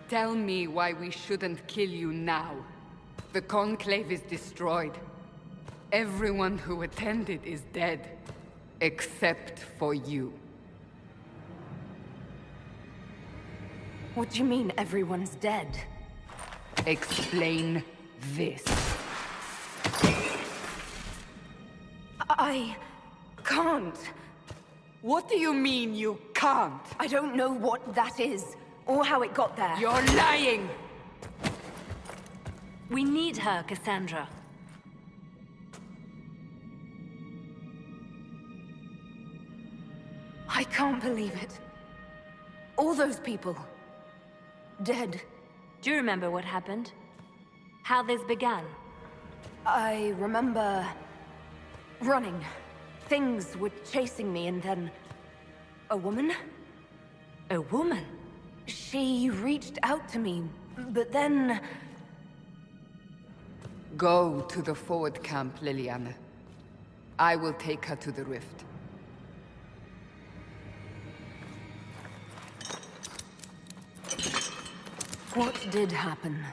Tell me why we shouldn't kill you now. The Conclave is destroyed. Everyone who attended is dead. Except for you. What do you mean everyone's dead? Explain this. I can't. What do you mean you can't? I don't know what that is, or how it got there. You're lying! We need her, Cassandra. I can't believe it. All those people. Dead. Do you remember what happened? How this began? I remember... running. Things were chasing me, and then... a woman? A woman? She reached out to me, but then... Go to the forward camp, Liliana. I will take her to the rift. What did happen?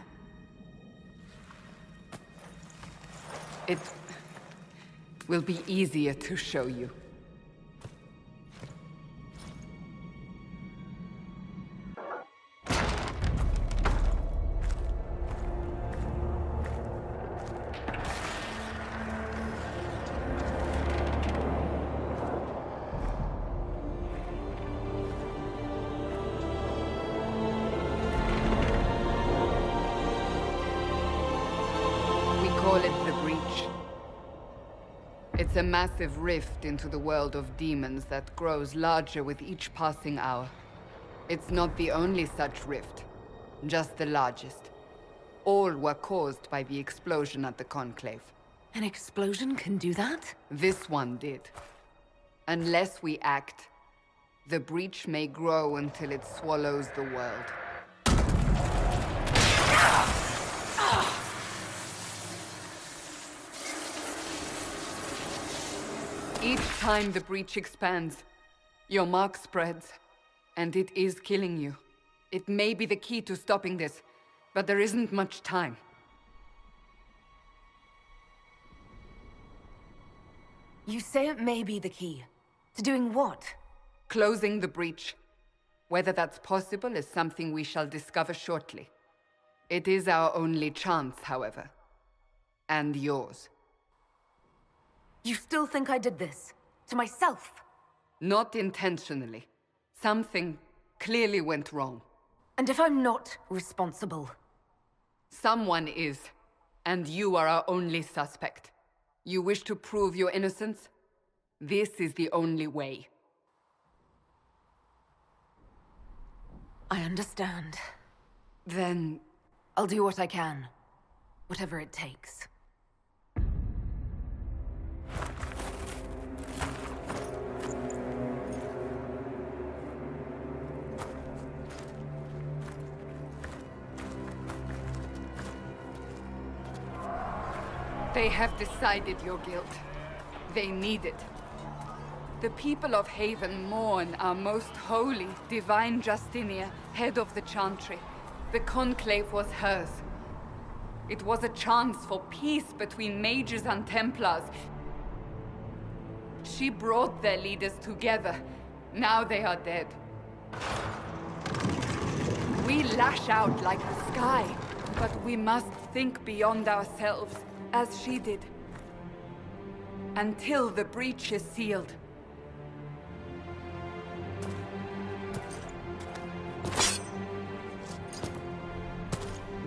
It will be easier to show you. Call it the Breach. It's a massive rift into the world of demons that grows larger with each passing hour. It's not the only such rift, just the largest. All were caused by the explosion at the Conclave. An explosion can do that? This one did. Unless we act, the Breach may grow until it swallows the world. Each time the Breach expands, your mark spreads, and it is killing you. It may be the key to stopping this, but there isn't much time. You say it may be the key. To doing what? Closing the Breach. Whether that's possible is something we shall discover shortly. It is our only chance, however. And yours. You still think I did this? To myself? Not intentionally. Something clearly went wrong. And if I'm not responsible? Someone is, and you are our only suspect. You wish to prove your innocence? This is the only way. I understand. Then... I'll do what I can. Whatever it takes. They have decided your guilt. They need it. The people of Haven mourn our most holy, divine Justinia, head of the Chantry. The Conclave was hers. It was a chance for peace between mages and Templars. She brought their leaders together. Now they are dead. We lash out like the sky, but we must think beyond ourselves, as she did. Until the breach is sealed.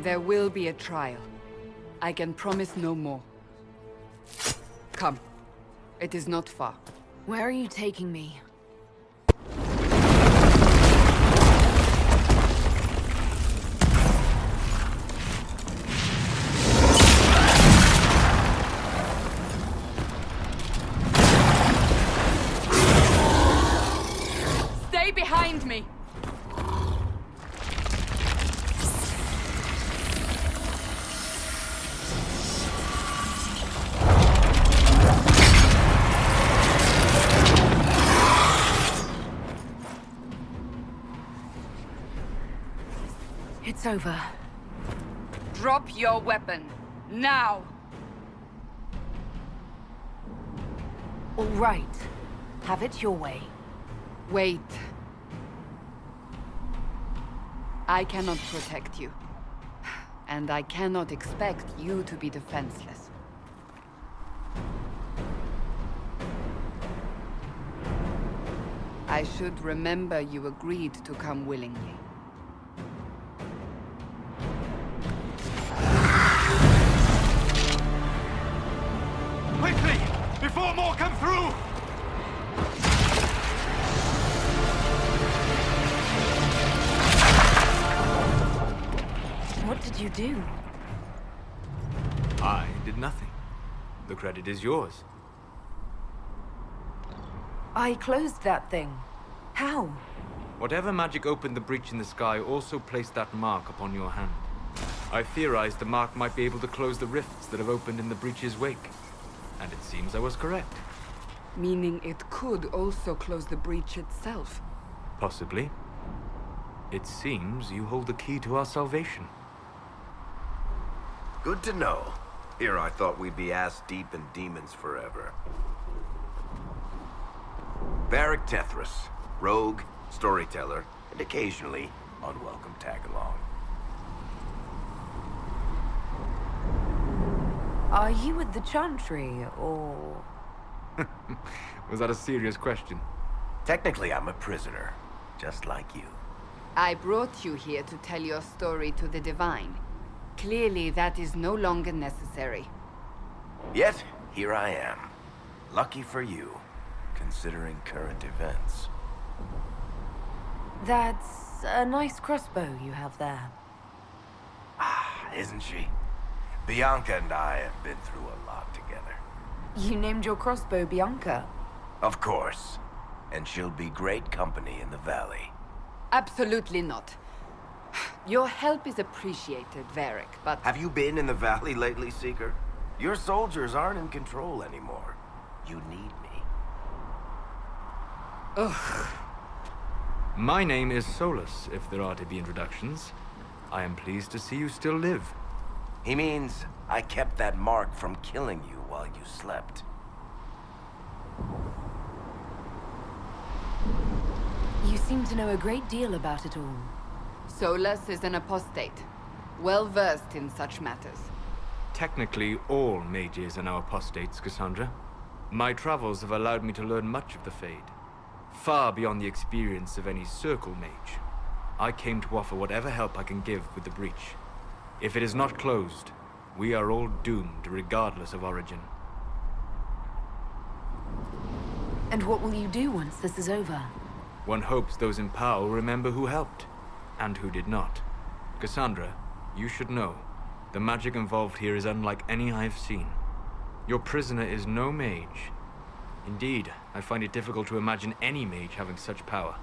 There will be a trial. I can promise no more. Come. It is not far. Where are you taking me? Stay behind me! It's over. Drop your weapon. Now! All right. Have it your way. Wait. I cannot protect you. And I cannot expect you to be defenseless. I should remember you agreed to come willingly. Quickly! Before more come through! What did you do? I did nothing. The credit is yours. I closed that thing. How? Whatever magic opened the breach in the sky also placed that mark upon your hand. I theorized the mark might be able to close the rifts that have opened in the breach's wake. And it seems I was correct. Meaning it could also close the breach itself. Possibly. It seems you hold the key to our salvation. Good to know. Here I thought we'd be ass-deep in demons forever. Varric Tethras, rogue, storyteller, and occasionally unwelcome tag-along. Are you with the Chantry, or...? Was that a serious question? Technically, I'm a prisoner, just like you. I brought you here to tell your story to the Divine. Clearly, that is no longer necessary. Yet, here I am. Lucky for you, considering current events. That's a nice crossbow you have there. Ah, isn't she? Bianca and I have been through a lot together. You named your crossbow Bianca. Of course. And she'll be great company in the valley. Absolutely not. Your help is appreciated, Varric, but... Have you been in the valley lately, Seeker? Your soldiers aren't in control anymore. You need me. Ugh. My name is Solus, if there are to be introductions. I am pleased to see you still live. He means I kept that mark from killing you while you slept. You seem to know a great deal about it all. Solus is an apostate, well-versed in such matters. Technically, all mages are now apostates, Cassandra. My travels have allowed me to learn much of the Fade. Far beyond the experience of any Circle mage. I came to offer whatever help I can give with the breach. If it is not closed, we are all doomed regardless of origin. And what will you do once this is over? One hopes those in power will remember who helped, and who did not. Cassandra, you should know, the magic involved here is unlike any I have seen. Your prisoner is no mage. Indeed, I find it difficult to imagine any mage having such power.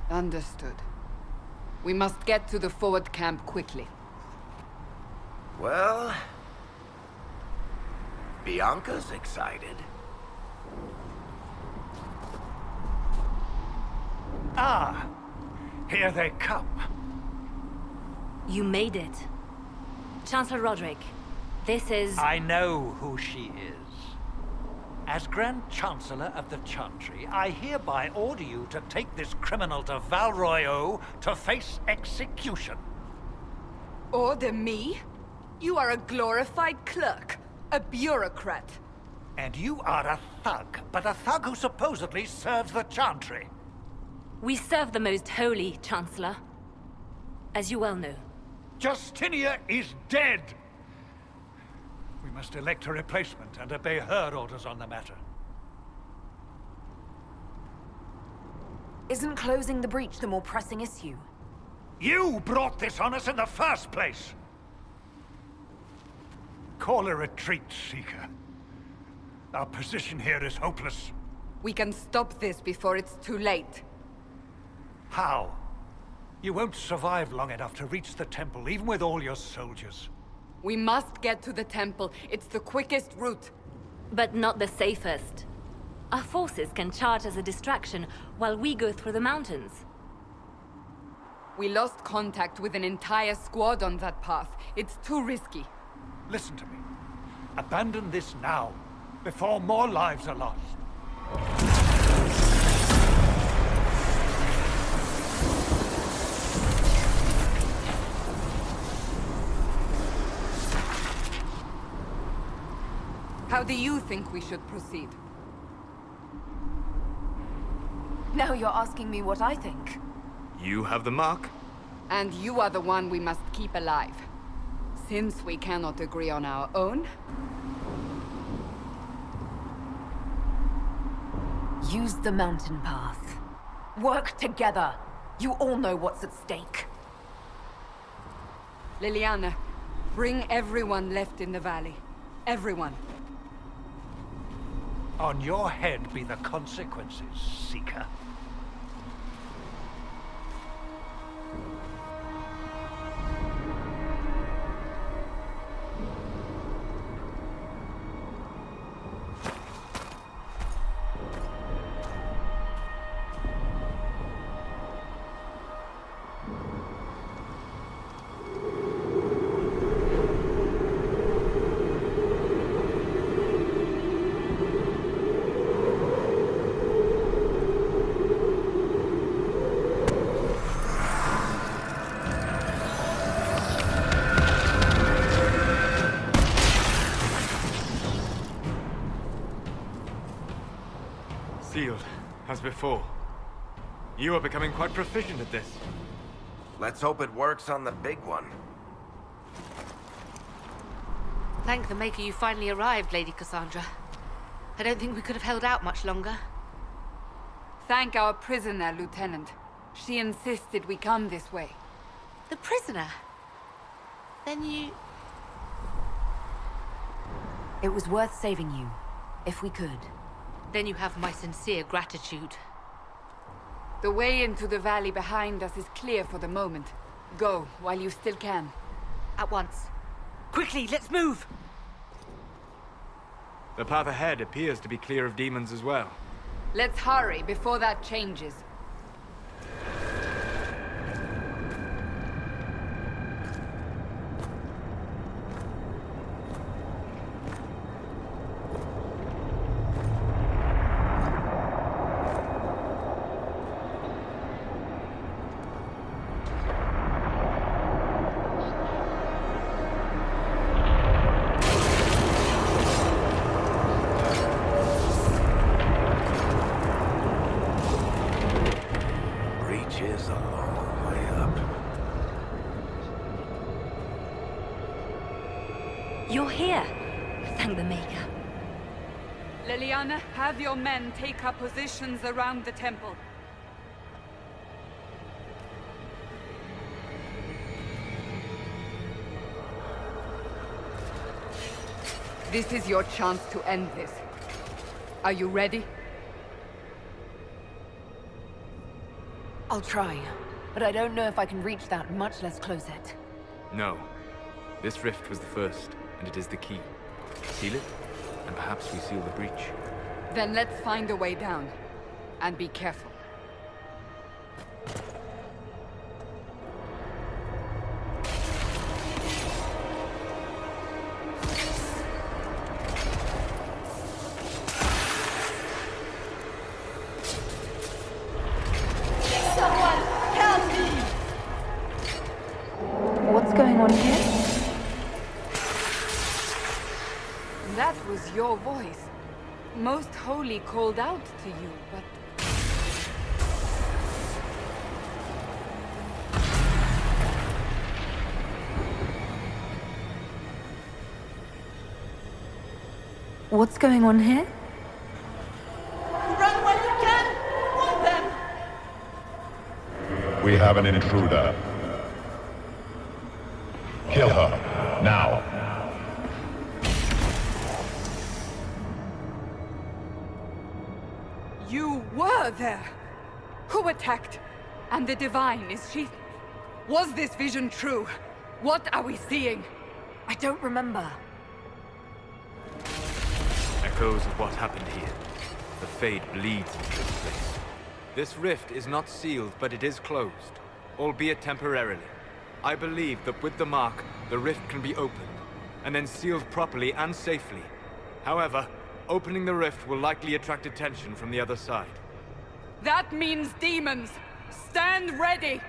Understood. We must get to the forward camp quickly. Well... Bianca's excited. Ah, here they come. You made it. Chancellor Roderick, this is... I know who she is. As Grand Chancellor of the Chantry, I hereby order you to take this criminal to Val Royeaux to face execution. Order me? You are a glorified clerk, a bureaucrat. And you are a thug, but a thug who supposedly serves the Chantry. We serve the most holy, Chancellor. As you well know. Justinia is dead! We must elect a replacement and obey her orders on the matter. Isn't closing the breach the more pressing issue? You brought this on us in the first place! Call a retreat, Seeker. Our position here is hopeless. We can stop this before it's too late. How? You won't survive long enough to reach the temple, even with all your soldiers. We must get to the temple. It's the quickest route. But not the safest. Our forces can charge as a distraction while we go through the mountains. We lost contact with an entire squad on that path. It's too risky. Listen to me. Abandon this now, before more lives are lost. How do you think we should proceed? Now you're asking me what I think. You have the mark. And you are the one we must keep alive. Since we cannot agree on our own... Use the mountain path. Work together. You all know what's at stake. Liliana, bring everyone left in the valley. Everyone. On your head be the consequences, Seeker. Sealed, as before. You are becoming quite proficient at this. Let's hope it works on the big one. Thank the Maker you finally arrived, Lady Cassandra. I don't think we could have held out much longer. Thank our prisoner, Lieutenant. She insisted we come this way. The prisoner? Then you... It was worth saving you, if we could. Then you have my sincere gratitude. The way into the valley behind us is clear for the moment. Go, while you still can. At once. Quickly, let's move! The path ahead appears to be clear of demons as well. Let's hurry before that changes. Is a long way up. You're here. Thank the Maker. Liliana, have your men take up positions around the temple. This is your chance to end this. Are you ready? I'll try, but I don't know if I can reach that, much less close it. No. This rift was the first, and it is the key. Seal it, and perhaps we seal the breach. Then let's find a way down. And be careful. What's going on here? That was your voice. Most Holy called out to you, but... What's going on here? Run when you can! Hold them! We have an intruder. Kill her, now. You were there! Who attacked? And the Divine, is she... Was this vision true? What are we seeing? I don't remember. Echoes of what happened here. The Fade bleeds into this place. This rift is not sealed, but it is closed. albeit temporarily. I believe that with the mark, the rift can be opened, and then sealed properly and safely. However, opening the rift will likely attract attention from the other side. That means demons! Stand ready!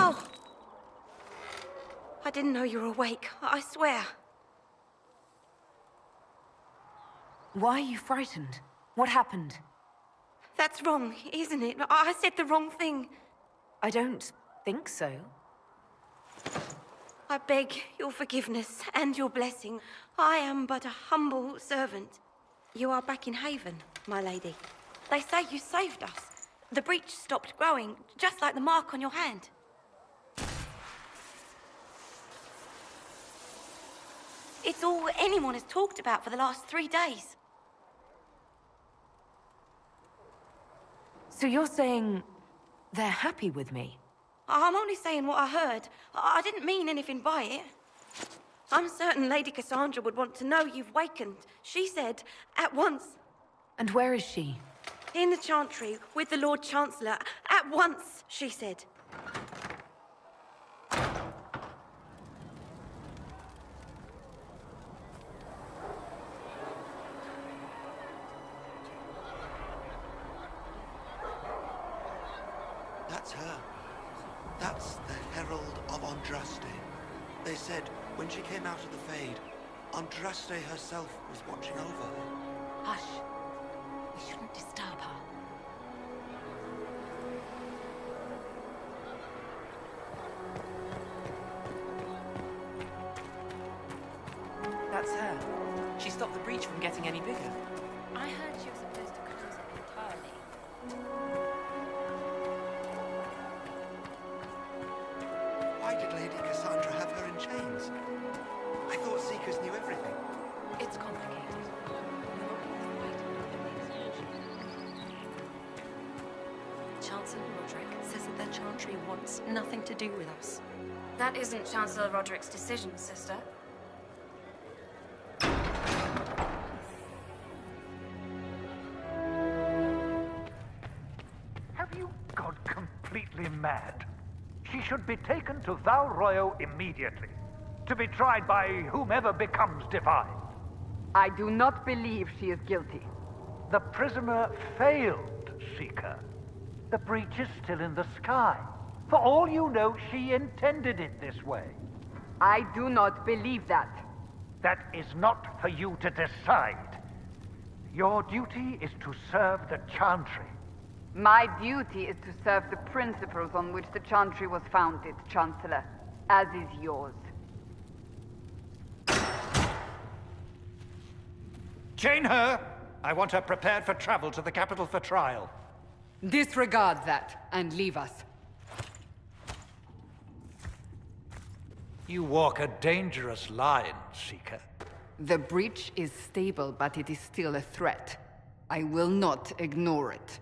Oh! I didn't know you were awake, I swear. Why are you frightened? What happened? That's wrong, isn't it? I said the wrong thing. I don't think so. I beg your forgiveness and your blessing. I am but a humble servant. You are back in Haven, my lady. They say you saved us. The breach stopped growing, just like the mark on your hand. It's all anyone has talked about for the last 3 days. So you're saying they're happy with me? I'm only saying what I heard. I didn't mean anything by it. I'm certain Lady Cassandra would want to know you've wakened. She said, at once. And where is she? In the Chantry, with the Lord Chancellor. At once, she said. That's her. That's the Herald of Andraste. They said when she came out of the Fade, Andraste herself was watching over her. Hush. We shouldn't disturb her. That's her. She stopped the breach from getting any bigger. I heard she was supposed to close it entirely. Why did Lady Cassandra have her in chains? I thought Seekers knew everything. It's complicated. Chancellor Roderick says that the Chantry wants nothing to do with us. That isn't Chancellor Roderick's decision, sister. Have you gone completely mad? She should be taken to Val Royo immediately, to be tried by whomever becomes divine. I do not believe she is guilty. The prisoner failed, Seeker. The breach is still in the sky. For all you know, she intended it this way. I do not believe that. That is not for you to decide. Your duty is to serve the Chantry. My duty is to serve the principles on which the Chantry was founded, Chancellor, as is yours. Chain her! I want her prepared for travel to the capital for trial. Disregard that, and leave us. You walk a dangerous line, Seeker. The breach is stable, but it is still a threat. I will not ignore it.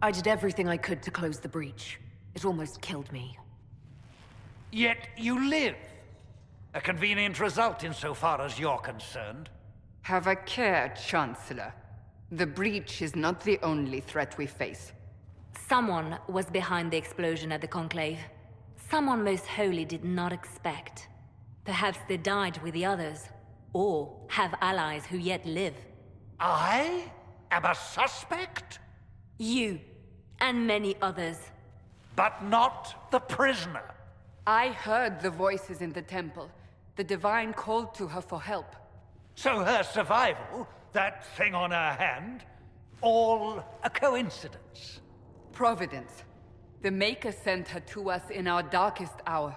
I did everything I could to close the breach. It almost killed me. Yet you live. A convenient result insofar as you're concerned. Have a care, Chancellor. The breach is not the only threat we face. Someone was behind the explosion at the Conclave. Someone Most Holy did not expect. Perhaps they died with the others, or have allies who yet live. I am a suspect? You, and many others. But not the prisoner. I heard the voices in the temple. The Divine called to her for help. So her survival, that thing on her hand, all a coincidence? Providence. The Maker sent her to us in our darkest hour.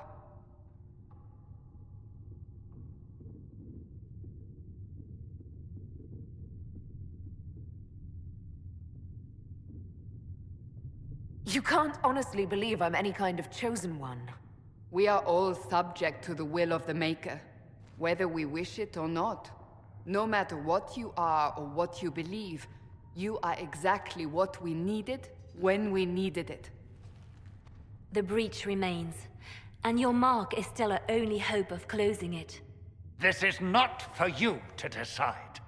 You can't honestly believe I'm any kind of chosen one. We are all subject to the will of the Maker, whether we wish it or not. No matter what you are or what you believe, you are exactly what we needed when we needed it. The breach remains, and your mark is still our only hope of closing it. This is not for you to decide.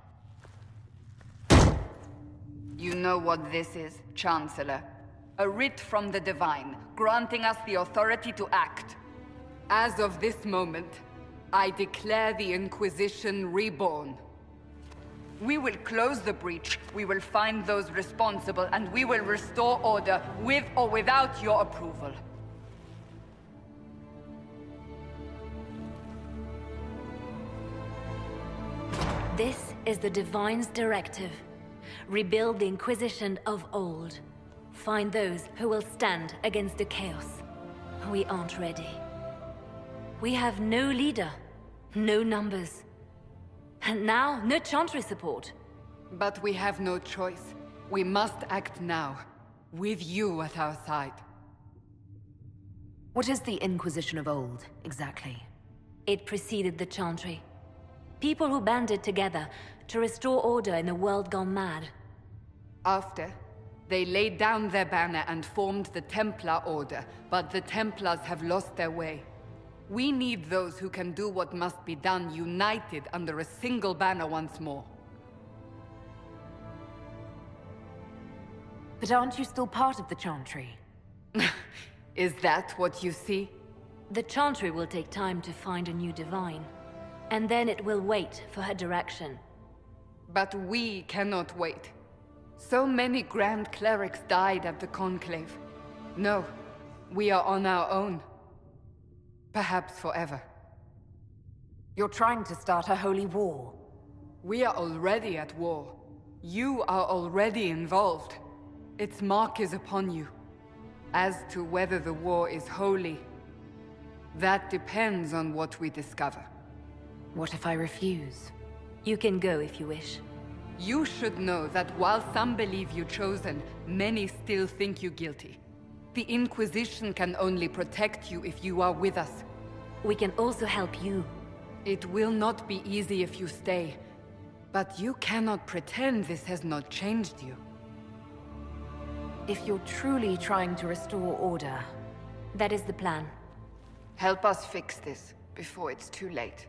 You know what this is, Chancellor. A writ from the Divine, granting us the authority to act. As of this moment, I declare the Inquisition reborn. We will close the breach, we will find those responsible, and we will restore order with or without your approval. This is the Divine's directive. Rebuild the Inquisition of old. Find those who will stand against the chaos. We aren't ready. We have no leader, no numbers. And now, no Chantry support. But we have no choice. We must act now, with you at our side. What is the Inquisition of old, exactly? It preceded the Chantry. People who banded together to restore order in a world gone mad. After, they laid down their banner and formed the Templar Order, but the Templars have lost their way. We need those who can do what must be done, united under a single banner once more. But aren't you still part of the Chantry? Is that what you see? The Chantry will take time to find a new Divine. And then it will wait for her direction. But we cannot wait. So many Grand Clerics died at the Conclave. No, we are on our own. Perhaps forever. You're trying to start a holy war. We are already at war. You are already involved. Its mark is upon you. As to whether the war is holy, that depends on what we discover. What if I refuse? You can go if you wish. You should know that while some believe you chosen, many still think you guilty. The Inquisition can only protect you if you are with us. We can also help you. It will not be easy if you stay, but you cannot pretend this has not changed you. If you're truly trying to restore order... That is the plan. Help us fix this before it's too late.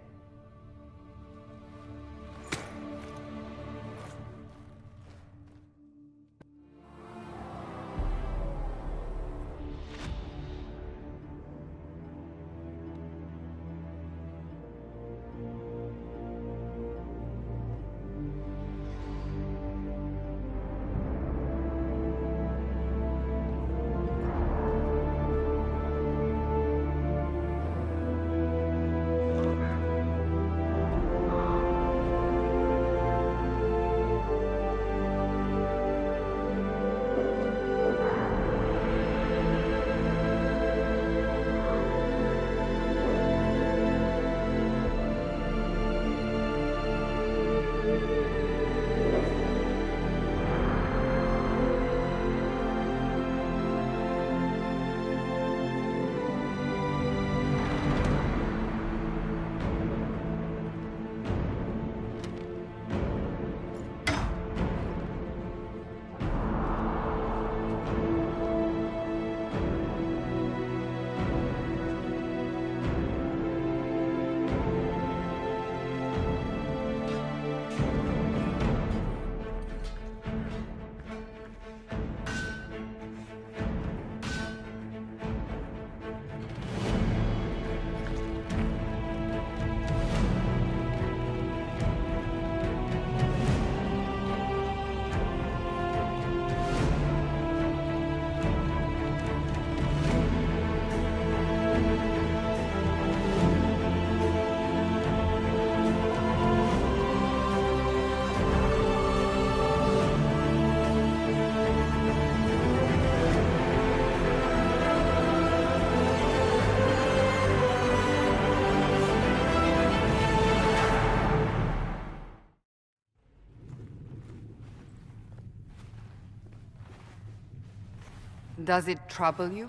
Does it trouble you?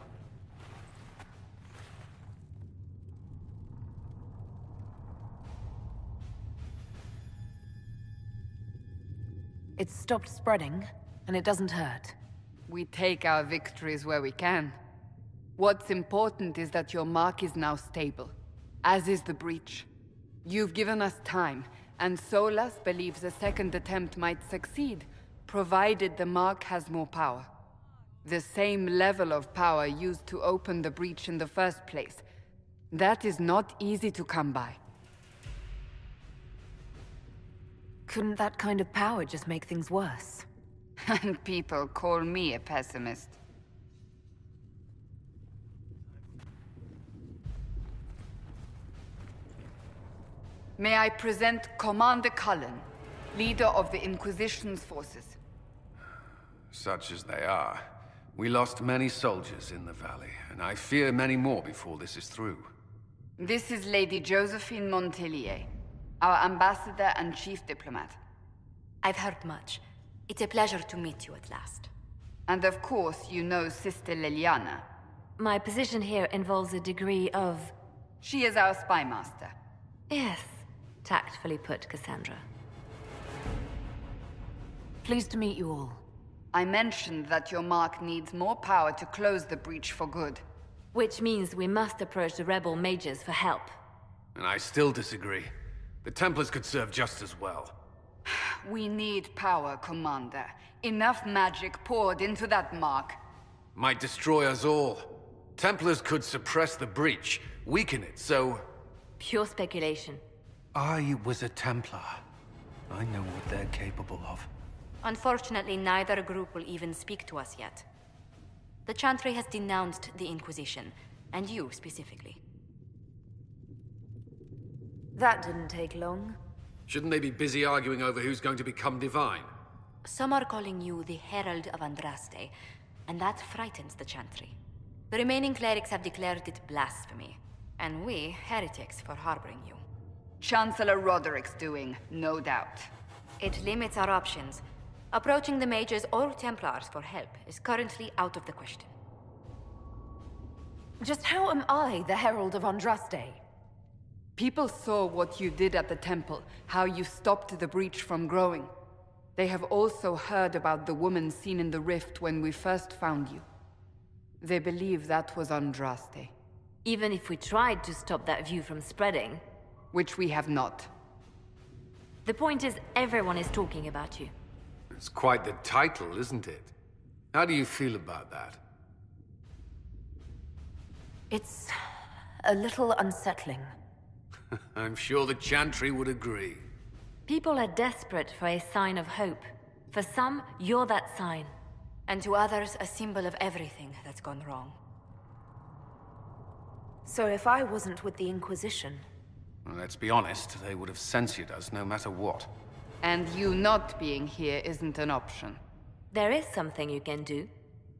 It's stopped spreading, and it doesn't hurt. We take our victories where we can. What's important is that your mark is now stable, as is the breach. You've given us time, and Solas believes a second attempt might succeed, provided the mark has more power. The same level of power used to open the breach in the first place. That is not easy to come by. Couldn't that kind of power just make things worse? And people call me a pessimist. May I present Commander Cullen, leader of the Inquisition's forces. Such as they are. We lost many soldiers in the valley, and I fear many more before this is through. This is Lady Josephine Montelier, our ambassador and chief diplomat. I've heard much. It's a pleasure to meet you at last. And of course, you know Sister Liliana. My position here involves a degree of... She is our spy master. Yes, tactfully put, Cassandra. Pleased to meet you all. I mentioned that your mark needs more power to close the breach for good. Which means we must approach the rebel mages for help. And I still disagree. The Templars could serve just as well. We need power, Commander. Enough magic poured into that mark. Might destroy us all. Templars could suppress the breach, weaken it, so... Pure speculation. I was a Templar. I know what they're capable of. Unfortunately, neither group will even speak to us yet. The Chantry has denounced the Inquisition, and you specifically. That didn't take long. Shouldn't they be busy arguing over who's going to become divine? Some are calling you the Herald of Andraste, and that frightens the Chantry. The remaining clerics have declared it blasphemy, and we, heretics, for harboring you. Chancellor Roderick's doing, no doubt. It limits our options. Approaching the mages or Templars for help is currently out of the question. Just how am I the Herald of Andraste? People saw what you did at the temple, how you stopped the breach from growing. They have also heard about the woman seen in the rift when we first found you. They believe that was Andraste. Even if we tried to stop that view from spreading... Which we have not. The point is, everyone is talking about you. It's quite the title, isn't it? How do you feel about that? It's... a little unsettling. I'm sure the Chantry would agree. People are desperate for a sign of hope. For some, you're that sign. And to others, a symbol of everything that's gone wrong. So if I wasn't with the Inquisition... Well, let's be honest, they would have censored us no matter what. And you not being here isn't an option. There is something you can do.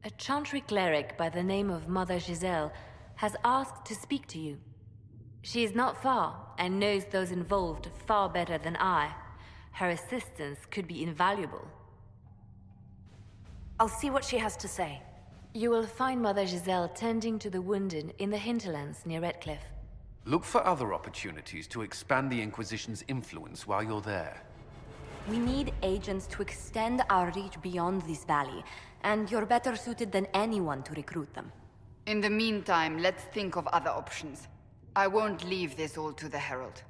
A Chantry cleric by the name of Mother Giselle has asked to speak to you. She is not far, and knows those involved far better than I. Her assistance could be invaluable. I'll see what she has to say. You will find Mother Giselle tending to the wounded in the hinterlands near Redcliffe. Look for other opportunities to expand the Inquisition's influence while you're there. We need agents to extend our reach beyond this valley, and you're better suited than anyone to recruit them. In the meantime, let's think of other options. I won't leave this all to the Herald.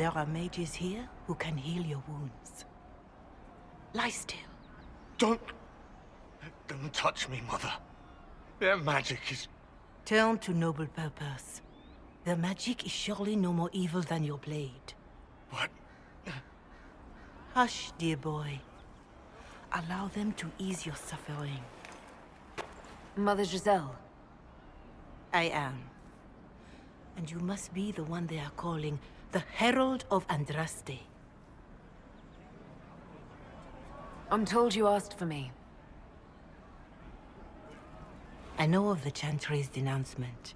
There are mages here who can heal your wounds. Lie still. Don't touch me, Mother. Their magic is... Turn to noble purpose. Their magic is surely no more evil than your blade. What? Hush, dear boy. Allow them to ease your suffering. Mother Giselle. I am. And you must be the one they are calling the Herald of Andraste. I'm told you asked for me. I know of the Chantry's denouncement,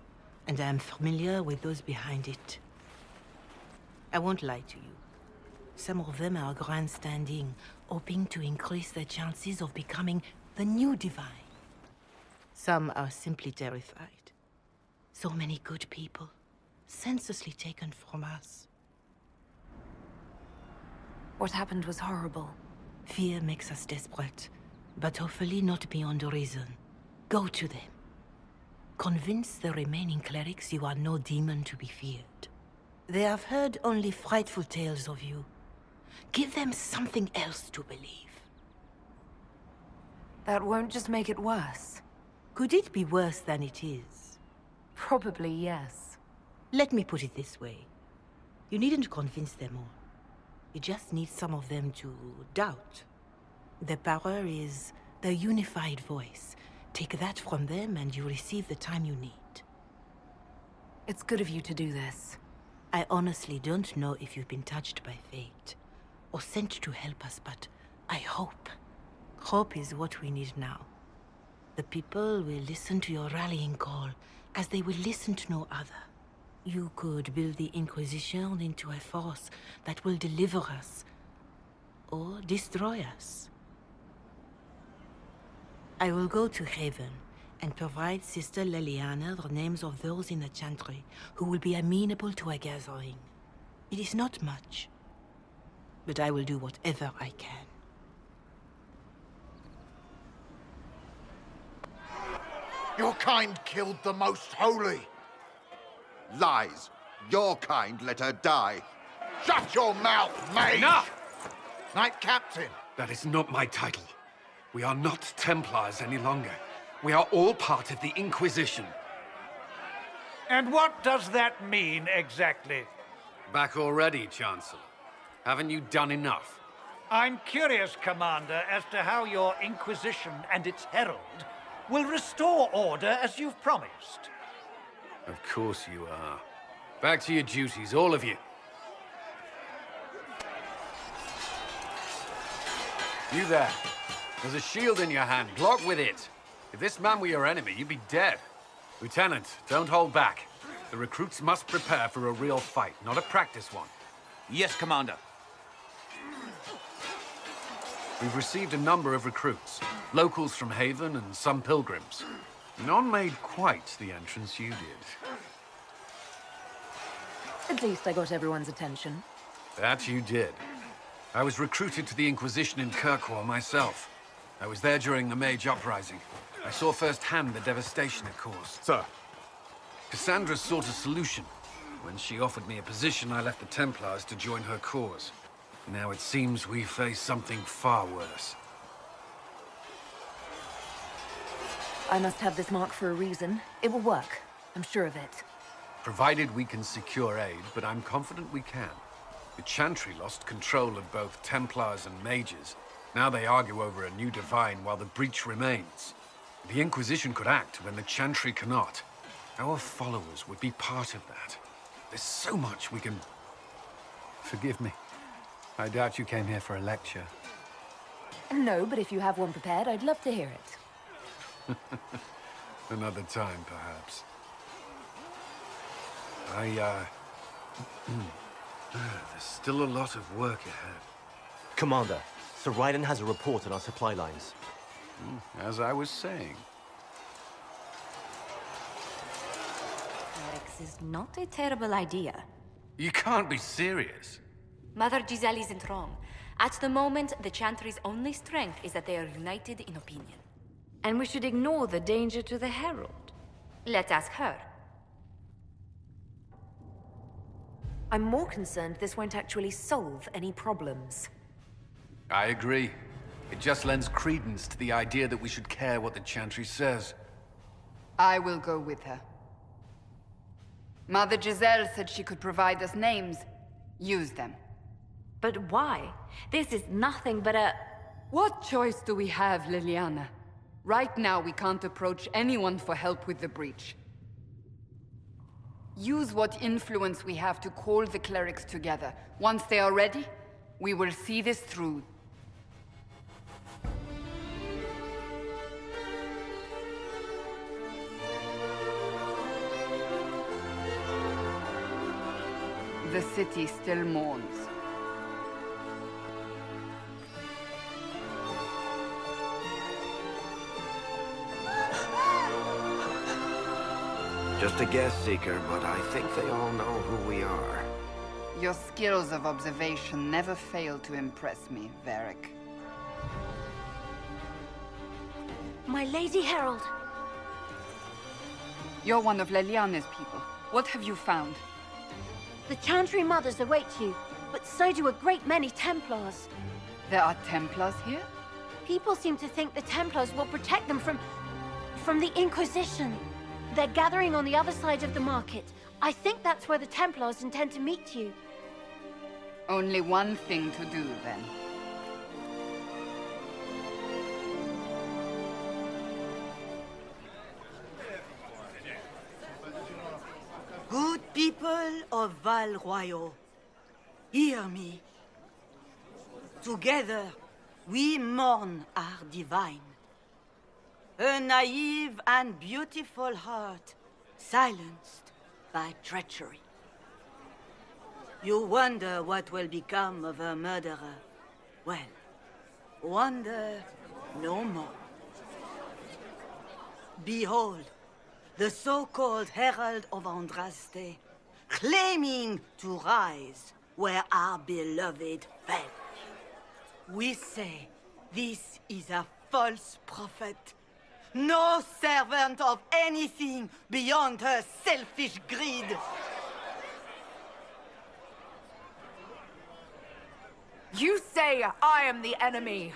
and I am familiar with those behind it. I won't lie to you. Some of them are grandstanding, hoping to increase their chances of becoming the new divine. Some are simply terrified. So many good people, senselessly taken from us. What happened was horrible. Fear makes us desperate, but hopefully not beyond reason. Go to them. Convince the remaining clerics you are no demon to be feared. They have heard only frightful tales of you. Give them something else to believe. That won't just make it worse. Could it be worse than it is? Probably yes. Let me put it this way. You needn't convince them all. You just need some of them to doubt. Their power is their unified voice. Take that from them and you receive the time you need. It's good of you to do this. I honestly don't know if you've been touched by fate, or sent to help us, but I hope. Hope is what we need now. The people will listen to your rallying call, as they will listen to no other. You could build the Inquisition into a force that will deliver us, or destroy us. I will go to Haven and provide Sister Leliana the names of those in the Chantry who will be amenable to a gathering. It is not much, but I will do whatever I can. Your kind killed the Most Holy. Lies. Your kind let her die. Shut your mouth, mage! Enough! Knight Captain. That is not my title. We are not Templars any longer. We are all part of the Inquisition. And what does that mean, exactly? Back already, Chancellor. Haven't you done enough? I'm curious, Commander, as to how your Inquisition and its Herald will restore order as you've promised. Of course you are. Back to your duties, all of you. You there. There's a shield in your hand. Block with it. If this man were your enemy, you'd be dead. Lieutenant, don't hold back. The recruits must prepare for a real fight, not a practice one. Yes, Commander. We've received a number of recruits. Locals from Haven and some pilgrims. None made quite the entrance you did. At least I got everyone's attention. That you did. I was recruited to the Inquisition in Kirkwall myself. I was there during the Mage Uprising. I saw firsthand the devastation it caused. Sir. Cassandra sought a solution. When she offered me a position, I left the Templars to join her cause. Now it seems we face something far worse. I must have this mark for a reason. It will work. I'm sure of it. Provided we can secure aid, but I'm confident we can. The Chantry lost control of both Templars and Mages. Now they argue over a new divine while the breach remains. The Inquisition could act when the Chantry cannot. Our followers would be part of that. There's so much we can... Forgive me. I doubt you came here for a lecture. No, but if you have one prepared, I'd love to hear it. Another time, perhaps. There's still a lot of work ahead. Commander, Sir Raiden has a report on our supply lines. As I was saying. Rex is not a terrible idea. You can't be serious. Mother Giselle isn't wrong. At the moment, the Chantry's only strength is that they are united in opinion. And we should ignore the danger to the Herald. Let's ask her. I'm more concerned this won't actually solve any problems. I agree. It just lends credence to the idea that we should care what the Chantry says. I will go with her. Mother Giselle said she could provide us names. Use them. But why? This is nothing but a... What choice do we have, Liliana? Right now, we can't approach anyone for help with the breach. Use what influence we have to call the clerics together. Once they are ready, we will see this through. The city still mourns. Just a guess, Seeker, but I think they all know who we are. Your skills of observation never fail to impress me, Varric. My Lady Herald. You're one of Leliana's people. What have you found? The Chantry Mothers await you, but so do a great many Templars. There are Templars here? People seem to think the Templars will protect them from the Inquisition. They're gathering on the other side of the market. I think that's where the Templars intend to meet you. Only one thing to do, then. Good people of Val Royal, hear me. Together, we mourn our divine. A naive and beautiful heart, silenced by treachery. You wonder what will become of a murderer. Well, wonder no more. Behold, the so-called Herald of Andraste, claiming to rise where our beloved fell. We say this is a false prophet. No servant of anything beyond her selfish greed. You say I am the enemy.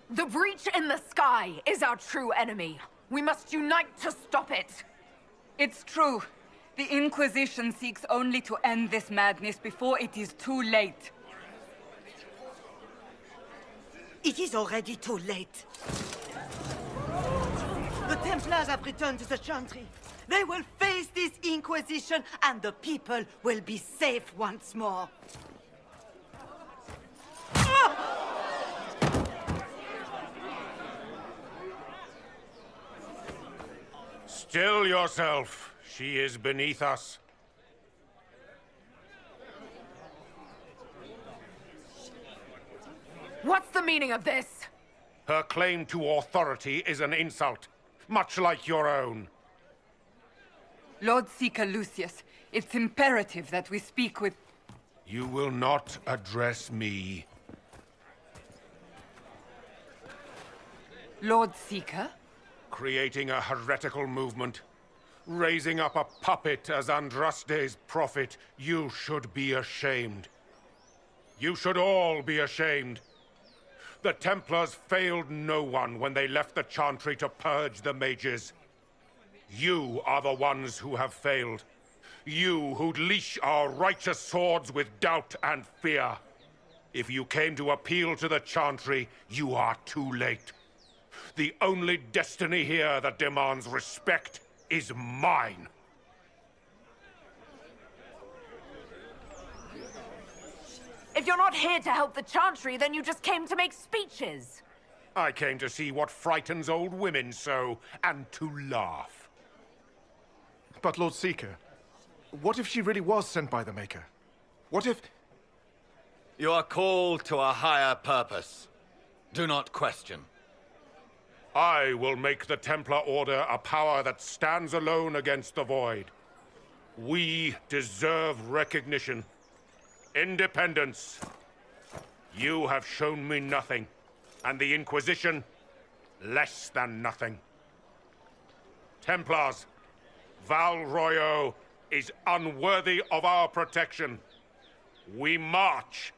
The breach in the sky is our true enemy. We must unite to stop it. It's true. The Inquisition seeks only to end this madness before it is too late. It is already too late. The Templars have returned to the Chantry. They will face this Inquisition, and the people will be safe once more. Still yourself. She is beneath us. What's the meaning of this? Her claim to authority is an insult, much like your own. Lord Seeker Lucius, it's imperative that we speak with... You will not address me. Lord Seeker? Creating a heretical movement. Raising up a puppet as Andraste's prophet. You should be ashamed. You should all be ashamed. The Templars failed no one when they left the Chantry to purge the mages. You are the ones who have failed. You who'd leash our righteous swords with doubt and fear. If you came to appeal to the Chantry, you are too late. The only destiny here that demands respect is mine. If you're not here to help the Chantry, then you just came to make speeches. I came to see what frightens old women so, and to laugh. But Lord Seeker, what if she really was sent by the Maker? What if... You are called to a higher purpose. Do not question. I will make the Templar Order a power that stands alone against the Void. We deserve recognition. Independence. You have shown me nothing, and the Inquisition, less than nothing. Templars, Val Royal is unworthy of our protection. We march!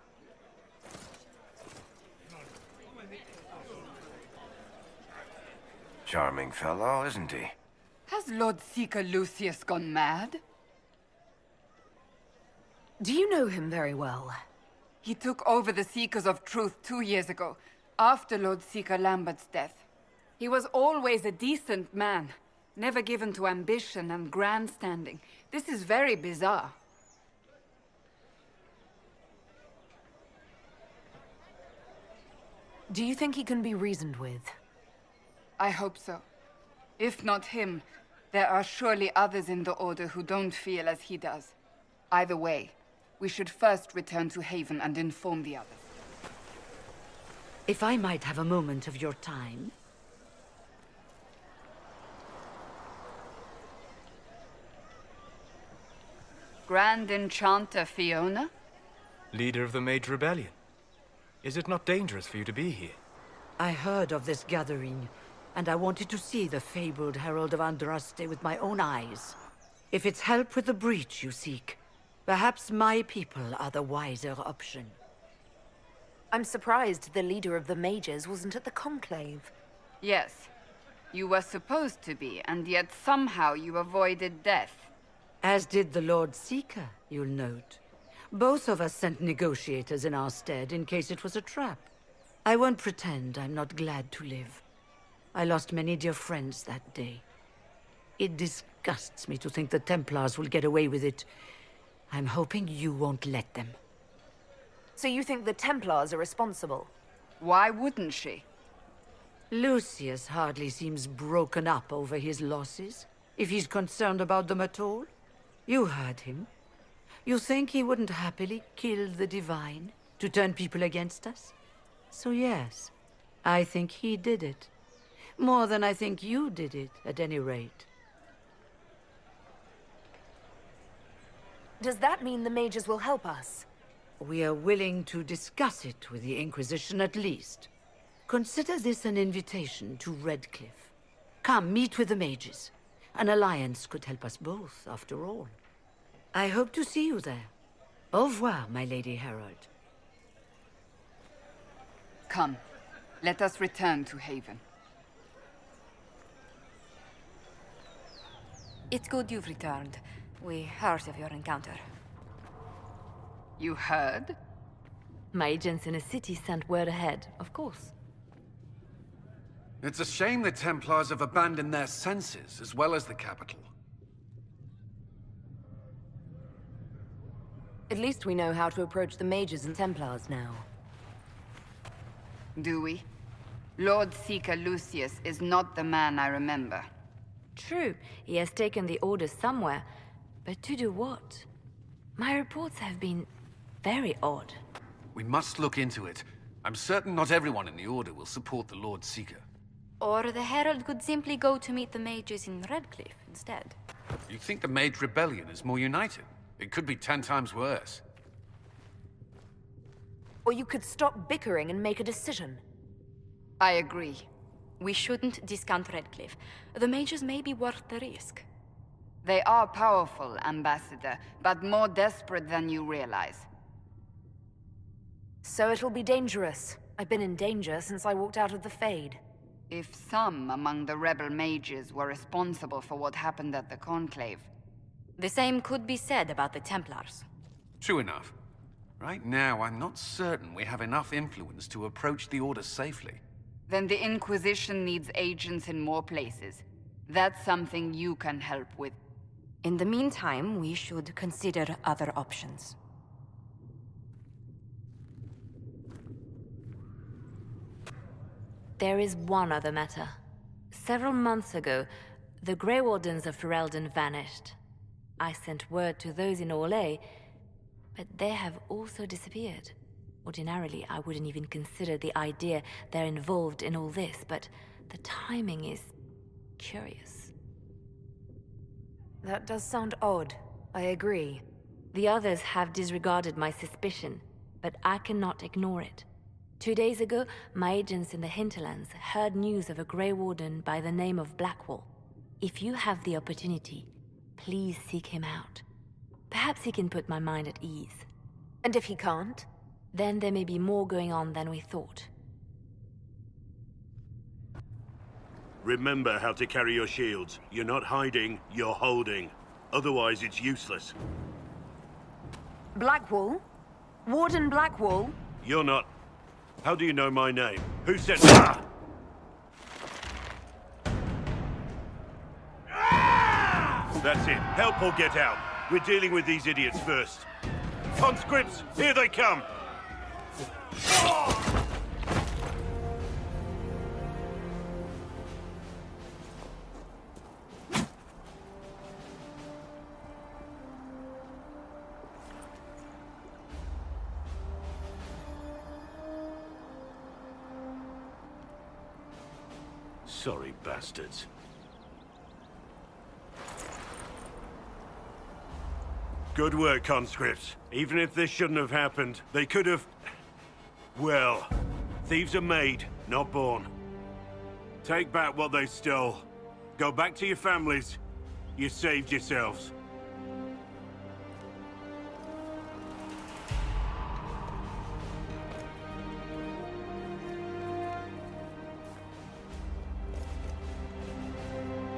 Charming fellow, isn't he? Has Lord Seeker Lucius gone mad? Do you know him very well? He took over the Seekers of Truth 2 years ago, after Lord Seeker Lambert's death. He was always a decent man, never given to ambition and grandstanding. This is very bizarre. Do you think he can be reasoned with? I hope so. If not him, there are surely others in the Order who don't feel as he does. Either way, we should first return to Haven and inform the others. If I might have a moment of your time. Grand Enchanter Fiona? Leader of the Mage Rebellion. Is it not dangerous for you to be here? I heard of this gathering, and I wanted to see the fabled Herald of Andraste with my own eyes. If it's help with the breach you seek, perhaps my people are the wiser option. I'm surprised the leader of the mages wasn't at the conclave. Yes. You were supposed to be, and yet somehow you avoided death. As did the Lord Seeker, you'll note. Both of us sent negotiators in our stead in case it was a trap. I won't pretend I'm not glad to live. I lost many dear friends that day. It disgusts me to think the Templars will get away with it. I'm hoping you won't let them. So you think the Templars are responsible? Why wouldn't she? Lucius hardly seems broken up over his losses, if he's concerned about them at all. You heard him. You think he wouldn't happily kill the Divine to turn people against us? So yes, I think he did it. More than I think you did it, at any rate. Does that mean the mages will help us? We are willing to discuss it with the Inquisition at least. Consider this an invitation to Redcliffe. Come, meet with the mages. An alliance could help us both, after all. I hope to see you there. Au revoir, my Lady Herald. Come, let us return to Haven. It's good you've returned. We heard of your encounter. You heard? My agents in the city sent word ahead, of course. It's a shame the Templars have abandoned their senses, as well as the capital. At least we know how to approach the mages and Templars now. Do we? Lord Seeker Lucius is not the man I remember. True, he has taken the Order somewhere, but to do what? My reports have been very odd. We must look into it. I'm certain not everyone in the Order will support the Lord Seeker. Or the Herald could simply go to meet the mages in Redcliffe instead. You think the Mage Rebellion is more united? It could be 10 times worse. Or you could stop bickering and make a decision. I agree. We shouldn't discount Redcliffe. The mages may be worth the risk. They are powerful, Ambassador, but more desperate than you realize. So it'll be dangerous. I've been in danger since I walked out of the Fade. If some among the rebel mages were responsible for what happened at the Conclave... The same could be said about the Templars. True enough. Right now, I'm not certain we have enough influence to approach the Order safely. Then the Inquisition needs agents in more places. That's something you can help with. In the meantime, we should consider other options. There is one other matter. Several months ago, the Grey Wardens of Ferelden vanished. I sent word to those in Orlais, but they have also disappeared. Ordinarily, I wouldn't even consider the idea they're involved in all this, but the timing is curious. That does sound odd. I agree. The others have disregarded my suspicion, but I cannot ignore it. 2 days ago, my agents in the hinterlands heard news of a Grey Warden by the name of Blackwall. If you have the opportunity, please seek him out. Perhaps he can put my mind at ease. And if he can't, then there may be more going on than we thought. Remember how to carry your shields. You're not hiding, you're holding. Otherwise, it's useless. Blackwall? Warden Blackwall? You're not... How do you know my name? Who said... Ah! That's it. Help or get out. We're dealing with these idiots first. Conscripts, here they come! Sorry, bastards. Good work, conscripts. Even if this shouldn't have happened, they could have... Well, thieves are made, not born. Take back what they stole. Go back to your families. You saved yourselves.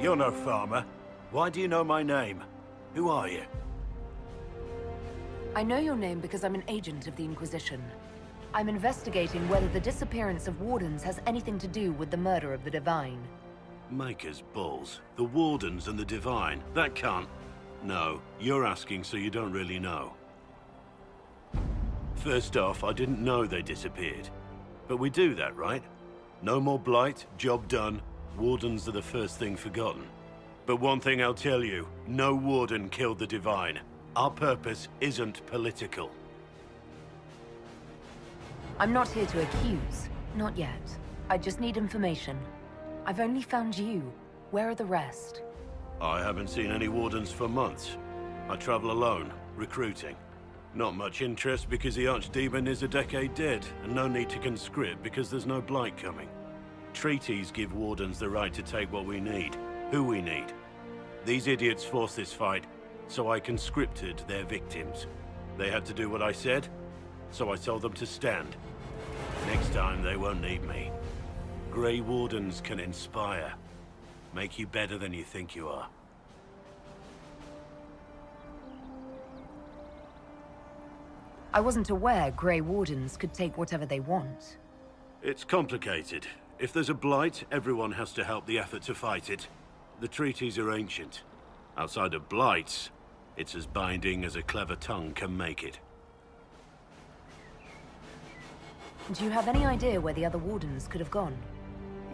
You're no farmer. Why do you know my name? Who are you? I know your name because I'm an agent of the Inquisition. I'm investigating whether the disappearance of Wardens has anything to do with the murder of the Divine. Maker's balls. The Wardens and the Divine. That can't... No, you're asking so you don't really know. First off, I didn't know they disappeared. But we do that, right? No more blight, job done. Wardens are the first thing forgotten. But one thing I'll tell you, no Warden killed the Divine. Our purpose isn't political. I'm not here to accuse. Not yet. I just need information. I've only found you. Where are the rest? I haven't seen any Wardens for months. I travel alone, recruiting. Not much interest because the Archdemon is a decade dead, and no need to conscript because there's no blight coming. Treaties give Wardens the right to take what we need, who we need. These idiots forced this fight, so I conscripted their victims. They had to do what I said, so I told them to stand. Next time, they won't need me. Grey Wardens can inspire. Make you better than you think you are. I wasn't aware Grey Wardens could take whatever they want. It's complicated. If there's a blight, everyone has to help the effort to fight it. The treaties are ancient. Outside of blights, it's as binding as a clever tongue can make it. Do you have any idea where the other Wardens could have gone?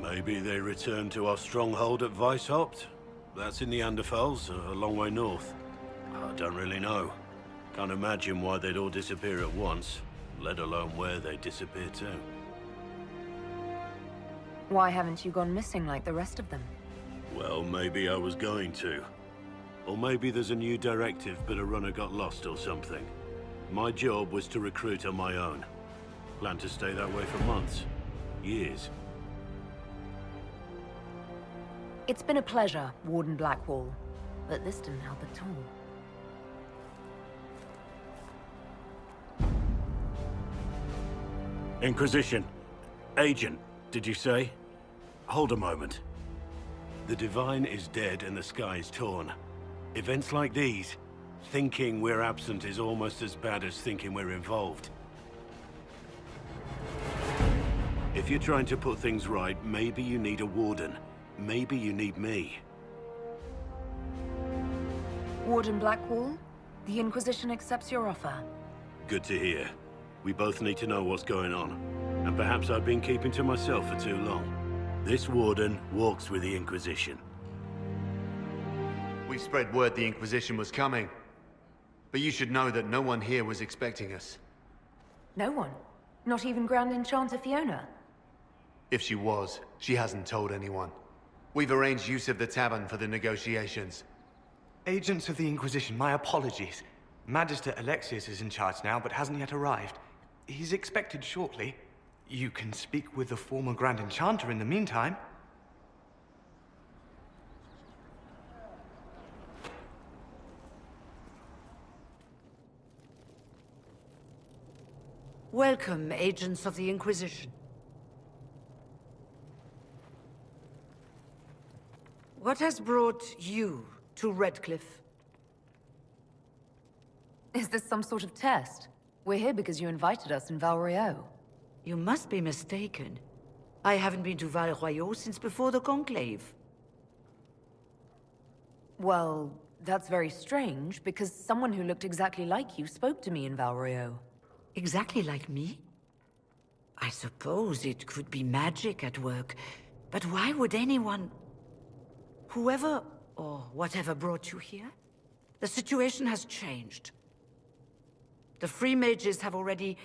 Maybe they returned to our stronghold at Weishaupt. That's in the Anderfels, a long way north. I don't really know. Can't imagine why they'd all disappear at once, let alone where they'd disappear to. Why haven't you gone missing like the rest of them? Well, maybe I was going to. Or maybe there's a new directive, but a runner got lost or something. My job was to recruit on my own. Planned to stay that way for months. Years. It's been a pleasure, Warden Blackwall. But this didn't help at all. Inquisition. Agent, did you say? Hold a moment. The Divine is dead and the sky is torn. Events like these, thinking we're absent is almost as bad as thinking we're involved. If you're trying to put things right, maybe you need a Warden. Maybe you need me. Warden Blackwall, the Inquisition accepts your offer. Good to hear. We both need to know what's going on. And perhaps I've been keeping to myself for too long. This Warden walks with the Inquisition. We spread word the Inquisition was coming. But you should know that no one here was expecting us. No one? Not even Grand Enchanter Fiona? If she was, she hasn't told anyone. We've arranged use of the tavern for the negotiations. Agents of the Inquisition, my apologies. Magister Alexius is in charge now, but hasn't yet arrived. He's expected shortly. You can speak with the former Grand Enchanter in the meantime. Welcome, agents of the Inquisition. What has brought you to Redcliffe? Is this some sort of test? We're here because you invited us in Valrio. You must be mistaken. I haven't been to Val Royeaux since before the Conclave. Well, that's very strange, because someone who looked exactly like you spoke to me in Valrio. Exactly like me? I suppose it could be magic at work, but why would anyone... Whoever or whatever brought you here? The situation has changed. The Free Mages have already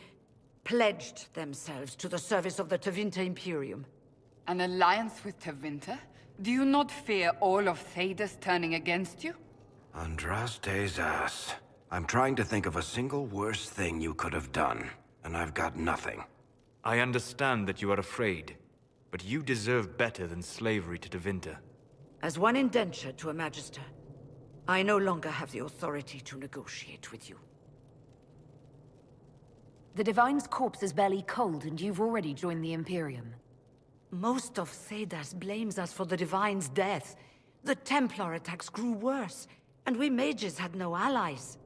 pledged themselves to the service of the Tevinter Imperium. An alliance with Tevinter? Do you not fear all of Thedas turning against you? Andraste's ass. I'm trying to think of a single worse thing you could have done, and I've got nothing. I understand that you are afraid, but you deserve better than slavery to Tevinter. As one indentured to a Magister, I no longer have the authority to negotiate with you. The Divine's corpse is barely cold, and you've already joined the Imperium. Most of Thedas blames us for the Divine's death. The Templar attacks grew worse, and we mages had no allies.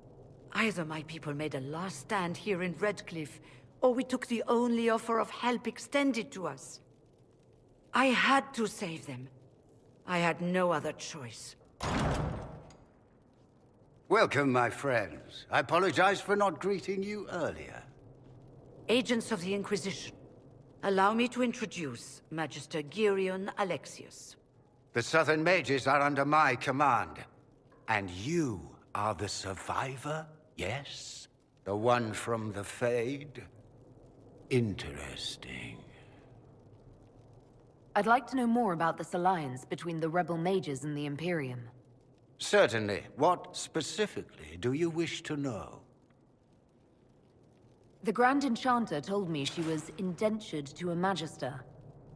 Either my people made a last stand here in Redcliffe, or we took the only offer of help extended to us. I had to save them. I had no other choice. Welcome, my friends. I apologize for not greeting you earlier. Agents of the Inquisition, allow me to introduce Magister Girion Alexius. The Southern Mages are under my command. And you are the survivor, yes? The one from the Fade? Interesting. I'd like to know more about this alliance between the rebel mages and the Imperium. Certainly. What specifically do you wish to know? The Grand Enchanter told me she was indentured to a Magister.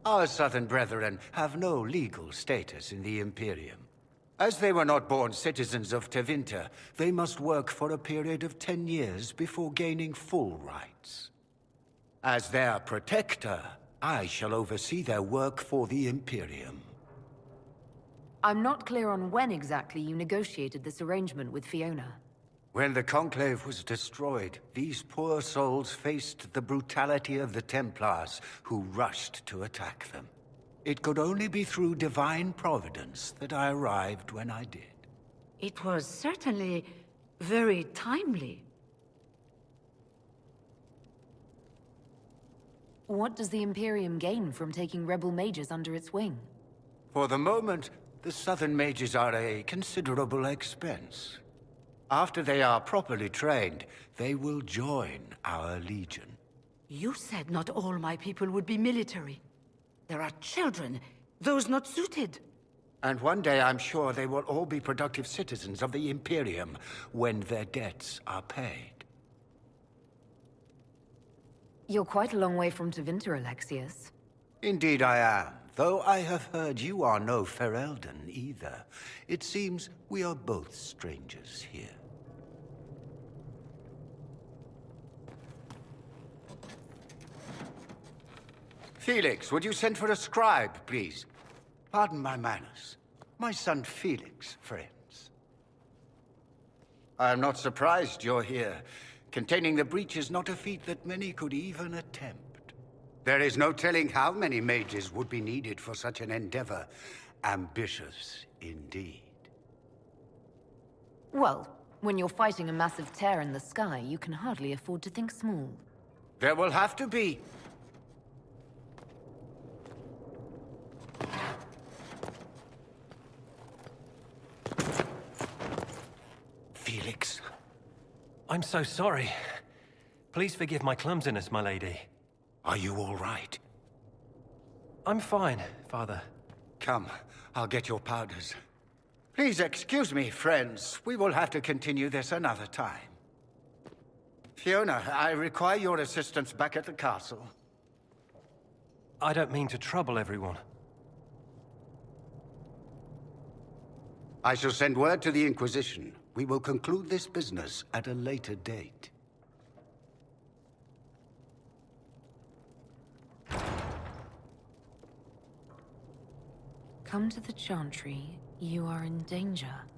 Our Southern brethren have no legal status in the Imperium. As they were not born citizens of Tevinter, they must work for a period of 10 years before gaining full rights. As their protector, I shall oversee their work for the Imperium. I'm not clear on when exactly you negotiated this arrangement with Fiona. When the Conclave was destroyed, these poor souls faced the brutality of the Templars, who rushed to attack them. It could only be through divine providence that I arrived when I did. It was certainly very timely. What does the Imperium gain from taking rebel mages under its wing? For the moment, the Southern Mages are a considerable expense. After they are properly trained, they will join our Legion. You said not all my people would be military. There are children, those not suited. And one day I'm sure they will all be productive citizens of the Imperium when their debts are paid. You're quite a long way from Tevinter, Alexius. Indeed I am, though I have heard you are no Ferelden either. It seems we are both strangers here. Felix, would you send for a scribe, please? Pardon my manners. My son Felix, friends. I am not surprised you're here. Containing the breach is not a feat that many could even attempt. There is no telling how many mages would be needed for such an endeavor. Ambitious, indeed. Well, when you're fighting a massive tear in the sky, you can hardly afford to think small. There will have to be. Felix. I'm so sorry. Please forgive my clumsiness, my lady. Are you all right? I'm fine, Father. Come, I'll get your powders. Please excuse me, friends. We will have to continue this another time. Fiona, I require your assistance back at the castle. I don't mean to trouble everyone. I shall send word to the Inquisition. We will conclude this business at a later date. come to the Chantry, you are in danger.